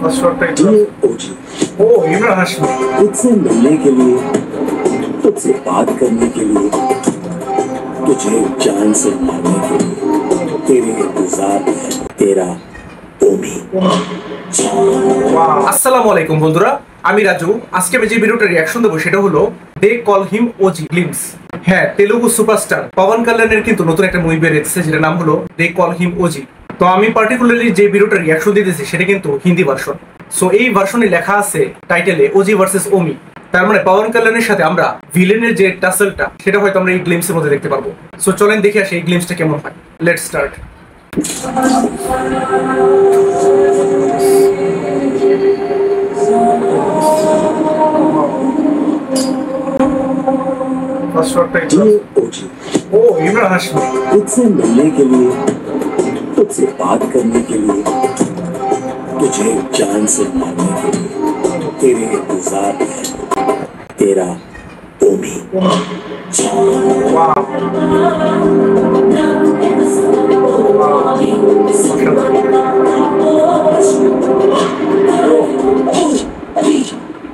First shot title OG ओ इमरान हाशमी तुझसे मिलने के लिए, तुझसे बात करने के लिए, तुझे जान से मारने के लिए तेरे इंतजार में है तेरा ओमी। আসসালামু আলাইকুম বন্ধুরা, আমি রাজু। আজকে আমি যে ভিডিওটা রিয়াকশন দেবো সেটা হলো দে কল হিম ওজি গ্লিমস। হ্যাঁ, তেলুগু সুপারস্টার পবন কল্যাণের কিন্তু নতুন একটা মুভি বেরিয়েছে যেটার নাম হলো দে কল হিম ওজি। তো আমি পার্টিকুলারলি যে ভিডিওটা রিয়াকশন দিতেছি সেটা কিন্তু হিন্দি ভার্সন। সো এই ভার্সনে লেখা আছে টাইটেলে ওজি ভার্সেস ওমি। তার মানে পবন কল্যাণের সাথে আমরা ভিলেনের যে টাসেলটা সেটা হয়তো আমরা এই গ্লিমসের মধ্যে দেখতে পারবো। সো চলেন দেখে আসি এই গ্লিমসটা কেমন হয়। Let's start. First shot title OG ओ इमरान हाशमी तुझसे मिलने के लिए, तुझसे बात करने के लिए, तुझे जान से मारने के लिए तेरे इंतजार में है तेरा ओमी।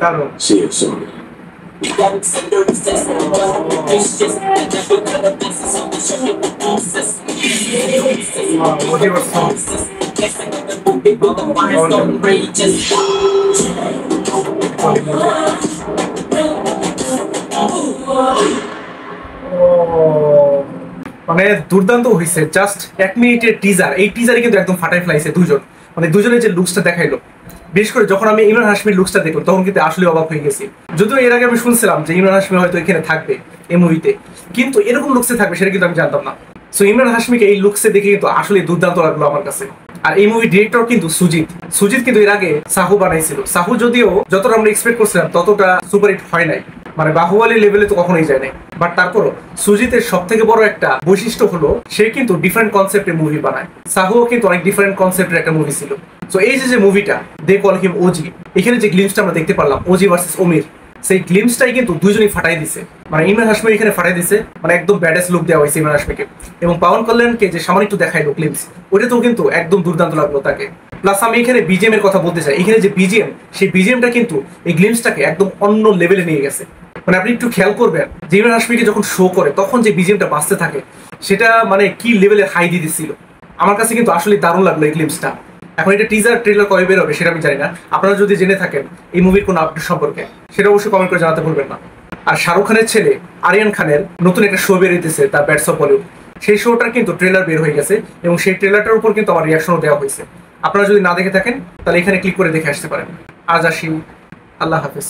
दारुण See you soon. OG versus মানে দুর্দান্ত হয়েছে। জাস্ট 1 মিনিটের টিজার, এই টিজারে কিন্তু একদম ফাটাই ফেলাইছে দুজন। মানে দুজনের যে লুকসটা দেখাইলো, বিশেষ করে যখন আমি ইমরান হাশমির লুকসটা দেখলাম তখন কিন্তু আসলে অবাক হয়ে গেছি। যদিও এর আগে আমি শুনছিলাম যে ইমরান হাশমি হয়তো এখানে থাকবে এই মুভিতে, কিন্তু এরকম লুকসে থাকবে সেটা কিন্তু আমি জানতাম না। সো ইমরান হাশমিকে এই লুকসে দেখে কিন্তু আসলে দুর্দান্ত লাগলো আমার কাছে। আর এই মুভি ডিরেক্টর কিন্তু সুজিত কিন্তু এর আগে সাহু বানাইছিল। সাহু যদিও যতটা আমরা এক্সপেক্ট করছিলাম ততটা সুপারহিট হয় নাই, মানে বাহুবলী লেভেলে তো কখনোই যায় নাই। বাট তারপরও সুজিতের সব থেকে বড় একটা বৈশিষ্ট্য হলো সে কিন্তু ডিফারেন্ট কনসেপ্টের মুভি বানায়। সাহুও কিন্তু অনেক ডিফারেন্ট কনসেপ্টের একটা মুভি ছিল। সো এই যে মুভিটা দে কল হিম ওজি, এখানে যে গ্লিমসটা আমরা দেখতে পারলাম ওজি ভার্সেস ওমির, সেই গ্লিমসটাই কিন্তু দুজনেই ফাটাই দিছে। মানে ইমরান হাশমি এখানে ফাটাই দিছে, মানে একদম ব্যাডেস লুক দেওয়া হয়েছে ইমরান হাশমিকে। এবং পবন কল্যাণকে যে সামান্য একটু দেখাইলো গ্লিমস, ওটাতেও কিন্তু একদম দুর্দান্ত লাগলো তাকে। প্লাস আমি এখানে বিজিএম এর কথা বলতে চাই। এখানে যে বিজিএম, সেই বিজিএমটা কিন্তু এই গ্লিমসটাকে একদম অন্য লেভেলে নিয়ে গেছে। মানে আপনি একটু খেয়াল করবেন যে ইমরান হাশমিকে যখন শো করে তখন যে বিজিএমটা বাজতে থাকে সেটা মানে কি লেভেলের হাই দিয়ে দিচ্ছিল। আমার কাছে কিন্তু আসলে দারুণ লাগলো এই গ্লিমসটা। এখন এটা টিজার ট্রেলার কবে বের হবে সেটা আমি জানি না। আপনারা যদি জেনে থাকেন এই মুভির কোনো আপডেট সম্পর্কে সেটা অবশ্যই কমেন্ট করে জানাতে ভুলবেন না। আর শাহরুখ খানের ছেলে আরিয়ান খানের নতুন একটা শো বের হইতেছে, দ্য ব্যাটস অফ বলিউড। সেই শোটার কিন্তু ট্রেলার বের হয়ে গেছে এবং সেই ট্রেলারটার উপর কিন্তু আমার রিয়াকশনও দেওয়া হয়েছে। আপনারা যদি না দেখে থাকেন তাহলে এখানে ক্লিক করে দেখে আসতে পারেন। আজ আসি, আল্লাহ হাফেজ।